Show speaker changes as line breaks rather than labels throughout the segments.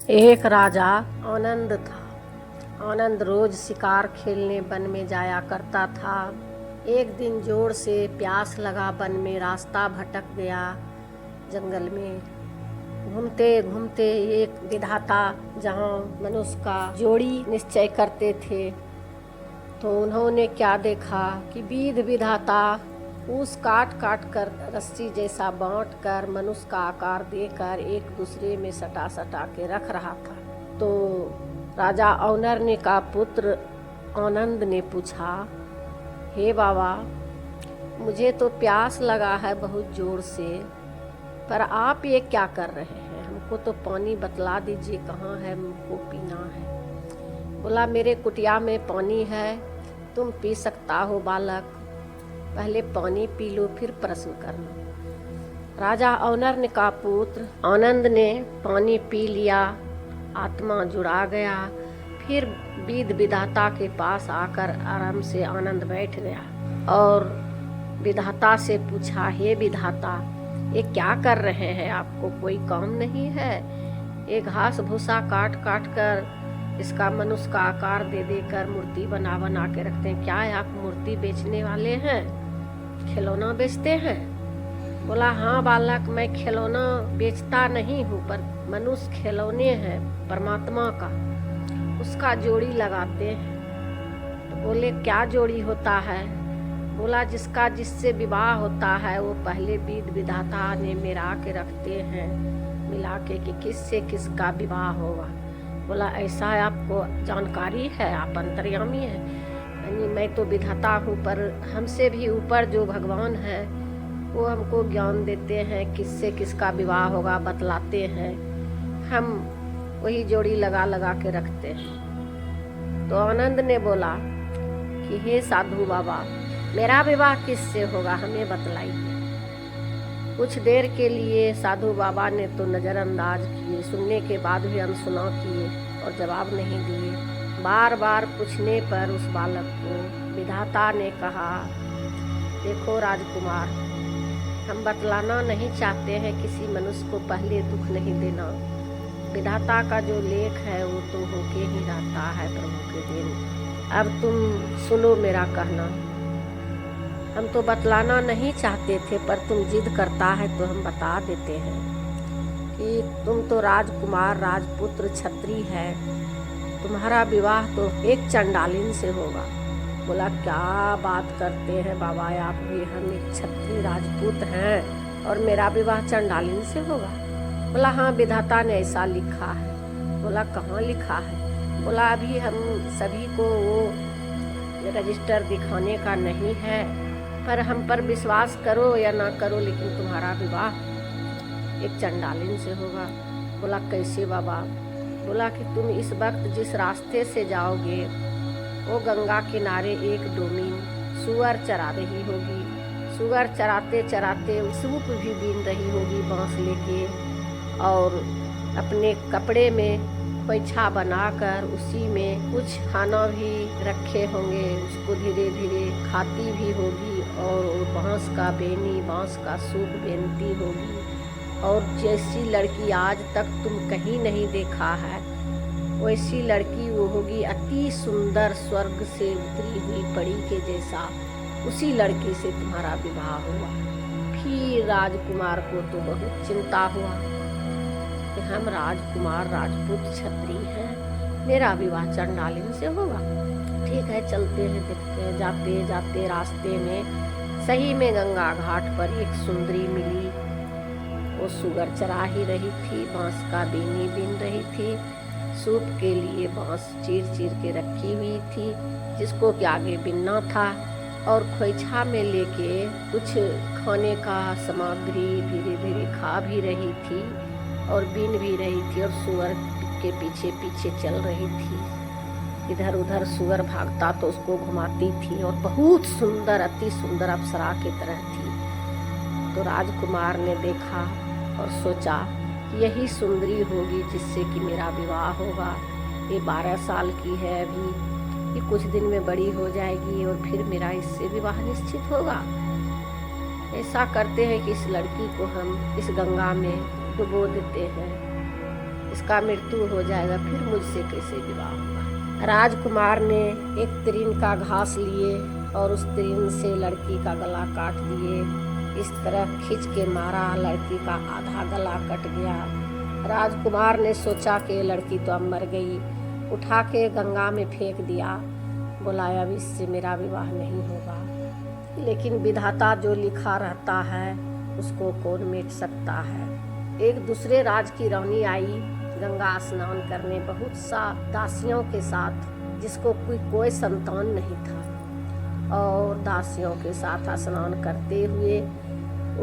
एक राजा आनंद था। आनंद रोज शिकार खेलने वन में जाया करता था। एक दिन जोर से प्यास लगा, वन में रास्ता भटक गया। जंगल में घूमते घूमते एक विधाता जहाँ मनुष्य का जोड़ी निश्चय करते थे, तो उन्होंने क्या देखा कि विध विधाता फूस काट काट कर रस्सी जैसा बांट कर मनुष्य का आकार देकर एक दूसरे में सटा सटा के रख रहा था। तो राजा औनर्य का पुत्र आनंद ने पूछा, हे बाबा, मुझे तो प्यास लगा है बहुत जोर से, पर आप ये क्या कर रहे हैं? हमको तो पानी बतला दीजिए, कहाँ है, हमको पीना है। बोला, मेरे कुटिया में पानी है, तुम पी सकता हो बालक, पहले पानी पी लो फिर प्रश्न करना। राजा औनर्य का पुत्र आनंद ने पानी पी लिया, आत्मा जुड़ा गया। फिर विध विधाता के पास आकर आराम से आनंद बैठ गया और विधाता से पूछा, हे विधाता, ये क्या कर रहे हैं? आपको कोई काम नहीं है? ये घास भूसा काट काट कर इसका मनुष्य का आकार दे देकर मूर्ति बना बना के रखते हैं। क्या आप मूर्ति बेचने वाले हैं? खिलौना बेचते हैं? बोला, हाँ बालक, मैं खिलौना बेचता नहीं हूँ, पर मनुष्य खिलौने हैं परमात्मा का, उसका जोड़ी लगाते हैं। तो बोले, क्या जोड़ी होता है? बोला, जिसका जिससे विवाह होता है वो पहले विध विधाता ने मिला के रखते हैं, मिला के कि किससे किसका विवाह होगा। बोला, ऐसा आपको जानकारी है? आप अंतर्यामी हैं? यानी मैं तो विधाता हूँ, पर हमसे भी ऊपर जो भगवान है वो हमको ज्ञान देते हैं, किससे किसका विवाह होगा बतलाते हैं, हम वही जोड़ी लगा लगा के रखते हैं। तो आनंद ने बोला कि हे साधु बाबा, मेरा विवाह किससे होगा, हमें बतलाइए। कुछ देर के लिए साधु बाबा ने तो नज़रअंदाज किए, सुनने के बाद भी अनसुना किए और जवाब नहीं दिए। बार बार पूछने पर उस बालक को विधाता ने कहा, देखो राजकुमार, हम बतलाना नहीं चाहते हैं, किसी मनुष्य को पहले दुख नहीं देना। विधाता का जो लेख है वो तो होके ही रहता है प्रभु के दिन। अब तुम सुनो मेरा कहना। हम तो बतलाना नहीं चाहते थे, पर तुम जिद करता है तो हम बता देते हैं कि तुम तो राजकुमार, राजपुत्र, क्षत्रिय है, तुम्हारा विवाह तो एक चंडालिन से होगा। बोला, क्या बात करते हैं बाबा आप भी, हम एक क्षत्रिय राजपूत हैं और मेरा विवाह चंडालिन से होगा? बोला, हाँ, विधाता ने ऐसा लिखा है। बोला, कहाँ लिखा है? बोला, अभी हम सभी को वो रजिस्टर दिखाने का नहीं है, पर हम पर विश्वास करो या ना करो, लेकिन तुम्हारा विवाह एक चंडालिन से होगा। बोला, कैसे बाबा? बोला कि तुम इस वक्त जिस रास्ते से जाओगे वो गंगा किनारे एक डोमिन सुअर चरा रही होगी। सुअर चराते चराते सूप भी बीन रही होगी बांस लेके, और अपने कपड़े में खोइछा बनाकर उसी में कुछ खाना भी रखे होंगे, उसको धीरे धीरे खाती भी होगी और बांस का बेनी, बांस का सूप बेनती होगी। और जैसी लड़की आज तक तुम कहीं नहीं देखा है, वैसी लड़की वो होगी, अति सुंदर, स्वर्ग से उतरी हुई परी के जैसा, उसी लड़की से तुम्हारा विवाह हुआ। फिर राजकुमार को तो बहुत चिंता हुआ कि हम राजकुमार, राजपूत, क्षत्रिय हैं, मेरा विवाह चंडालिन से होगा। ठीक है, चलते हैं, देखते हैं। जाते जाते रास्ते में सही में गंगा घाट पर एक सुंदरी मिली। वो सुगर चरा ही रही थी, बांस का बीनी बीन रही थी, सूप के लिए बांस चीर चीर के रखी हुई थी, जिसको कि आगे बिनना था, और खोइछा में लेके कुछ खाने का सामग्री धीरे धीरे खा भी रही थी और बीन भी रही थी, और सुअर के पीछे पीछे चल रही थी। इधर उधर सुअर भागता तो उसको घुमाती थी, और बहुत सुंदर, अति सुंदर अप्सरा की तरह थी। तो राजकुमार ने देखा और सोचा कि यही सुंदरी होगी जिससे कि मेरा विवाह होगा। ये 12 साल की है अभी, ये कुछ दिन में बड़ी हो जाएगी और फिर मेरा इससे विवाह निश्चित होगा। ऐसा करते हैं कि इस लड़की को हम इस गंगा में डुबो देते हैं, इसका मृत्यु हो जाएगा, फिर मुझसे कैसे विवाह होगा। राजकुमार ने एक तृण का घास लिए और उस तृण से लड़की का गला काट दिए। इस तरह खींच के मारा, लड़की का आधा गला कट गया। राजकुमार ने सोचा कि लड़की तो अब मर गई, उठा के गंगा में फेंक दिया। बोला अब इससे मेरा विवाह नहीं होगा। लेकिन विधाता जो लिखा रहता है उसको कौन मिट सकता है। एक दूसरे राज की रानी आई गंगा स्नान करने बहुत सा दासियों के साथ, जिसको कोई संतान नहीं था, और दासियों के साथ स्नान करते हुए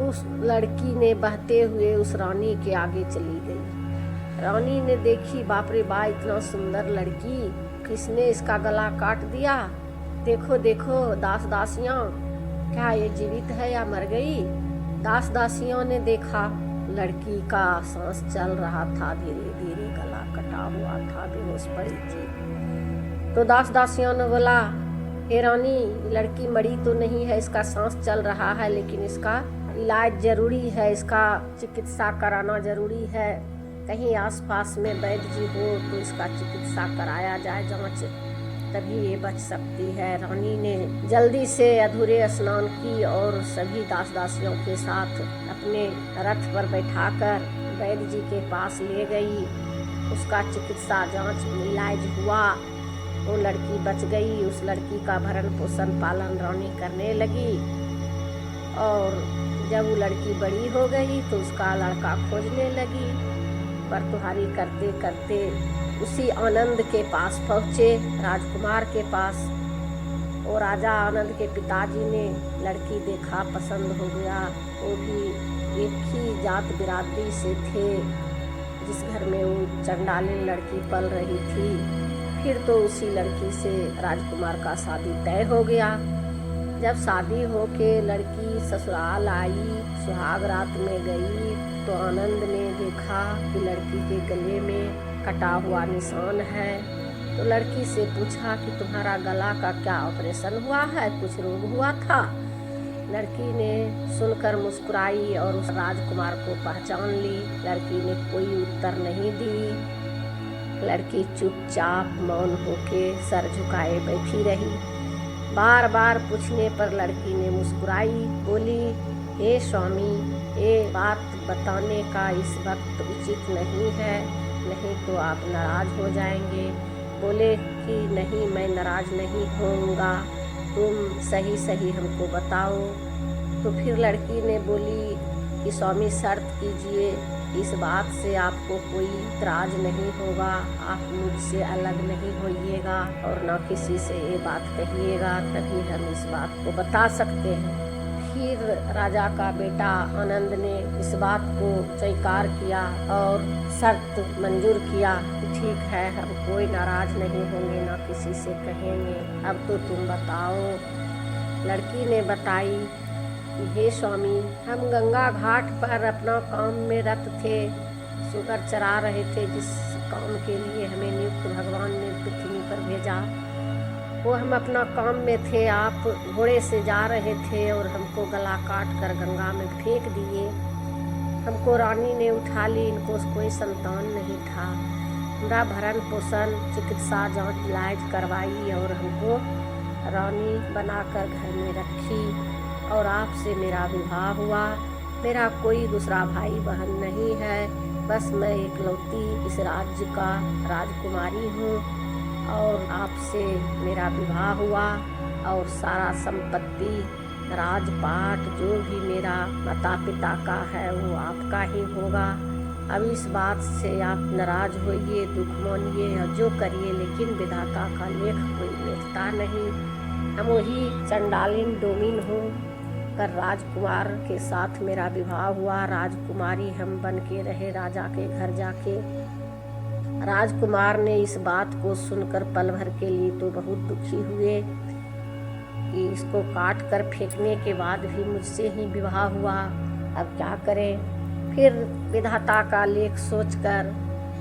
उस लड़की ने बहते हुए उस रानी के आगे चली गई। रानी ने देखी, बाप रे बा, इतना सुंदर लड़की, किसने इसका गला काट दिया। देखो देखो दास दासियां, क्या ये जीवित है या मर गई। दास दासियों ने देखा, लड़की का सांस चल रहा था, धीरे धीरे गला कटा हुआ था, बेहोश पड़ी थी। तो दास दासियों ने बोला, हे रानी, लड़की मरी तो नहीं है, इसका सांस चल रहा है, लेकिन इसका इलाज जरूरी है, इसका चिकित्सा कराना जरूरी है। कहीं आसपास में वैद्य जी हो तो इसका चिकित्सा कराया जाए, जांच, तभी ये बच सकती है। रानी ने जल्दी से अधूरे स्नान की और सभी दास दासियों के साथ अपने रथ पर बैठाकर वैद्य जी के पास ले गई। उसका चिकित्सा जांच इलाज हुआ, वो लड़की बच गई। उस लड़की का भरण पोषण पालन रानी करने लगी, और जब वो लड़की बड़ी हो गई तो उसका लड़का खोजने लगी। बरतुहारी करते करते उसी आनंद के पास पहुँचे, राजकुमार के पास। और राजा आनंद के पिताजी ने लड़की देखा, पसंद हो गया। वो भी एक ही जात बिरादरी से थे जिस घर में वो चंडालिन लड़की पल रही थी। फिर तो उसी लड़की से राजकुमार का शादी तय हो गया। जब शादी हो के लड़की ससुराल आई, सुहाग रात में गई, तो आनंद ने देखा कि लड़की के गले में कटा हुआ निशान है। तो लड़की से पूछा कि तुम्हारा गला का क्या ऑपरेशन हुआ है, कुछ रोग हुआ था। लड़की ने सुनकर मुस्कुराई और उस राजकुमार को पहचान ली। लड़की ने कोई उत्तर नहीं दी। लड़की चुपचाप मौन होके सर झुकाए बैठी रही। बार बार पूछने पर लड़की ने मुस्कुराई, बोली, हे स्वामी, ये बात बताने का इस वक्त उचित नहीं है, नहीं तो आप नाराज हो जाएंगे। बोले कि नहीं, मैं नाराज नहीं होऊंगा, तुम सही सही हमको बताओ। तो फिर लड़की ने बोली कि स्वामी शर्त कीजिए, इस बात से आपको कोई इतराज नहीं होगा, आप मुझसे अलग नहीं होइएगा और न किसी से ये बात कहिएगा, तभी हम इस बात को बता सकते हैं। फिर राजा का बेटा आनंद ने इस बात को स्वीकार किया और शर्त मंजूर किया कि ठीक है, हम कोई नाराज नहीं होंगे, न किसी से कहेंगे, अब तो तुम बताओ। लड़की ने बताई कि हे स्वामी, हम गंगा घाट पर अपना काम में रत थे, सुगर चरा रहे थे, जिस काम के लिए हमें नियुक्त भगवान ने पृथ्वी पर भेजा, वो हम अपना काम में थे। आप घोड़े से जा रहे थे और हमको गला काट कर गंगा में फेंक दिए। हमको रानी ने उठा ली, इनको कोई संतान नहीं था। हमारा भरण पोषण, चिकित्सा, जांच इलाज करवाई और हमको रानी बनाकर घर में रखी, और आपसे मेरा विवाह हुआ। मेरा कोई दूसरा भाई बहन नहीं है, बस मैं इकलौती इस राज्य का राजकुमारी हूँ, और आपसे मेरा विवाह हुआ, और सारा संपत्ति, राजपाट, जो भी मेरा माता पिता का है वो आपका ही होगा। अब इस बात से आप नाराज होइए, दुख मानिए और जो करिए, लेकिन विधाता का लेख कोई लिखता नहीं। हम वही चंडालिन डोमिन हूँ। कर राजकुमार के साथ मेरा विवाह हुआ, राजकुमारी हम बन के रहे राजा के घर जाके। राजकुमार ने इस बात को सुनकर पल भर के लिए तो बहुत दुखी हुए कि इसको काट कर फेंकने के बाद भी मुझसे ही विवाह हुआ, अब क्या करें। फिर विधाता का लेख सोचकर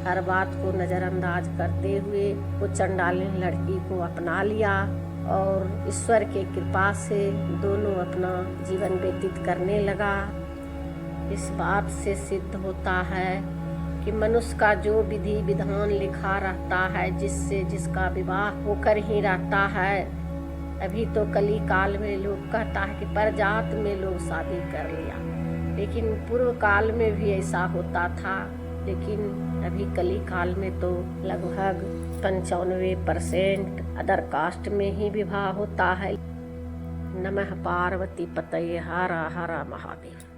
हर बात को नज़रअंदाज करते हुए वो चंडालिन लड़की को अपना लिया, और ईश्वर के कृपा से दोनों अपना जीवन व्यतीत करने लगा। इस बात से सिद्ध होता है कि मनुष्य का जो विधि विधान लिखा रहता है, जिससे जिसका विवाह होकर ही रहता है। अभी तो कली काल में लोग कहता है कि परजात में लोग शादी कर लिया, लेकिन पूर्व काल में भी ऐसा होता था। लेकिन अभी कली काल में तो लगभग 95% अदर कास्ट में ही विवाह होता है। नमः पार्वती पतये हर हर महादेव।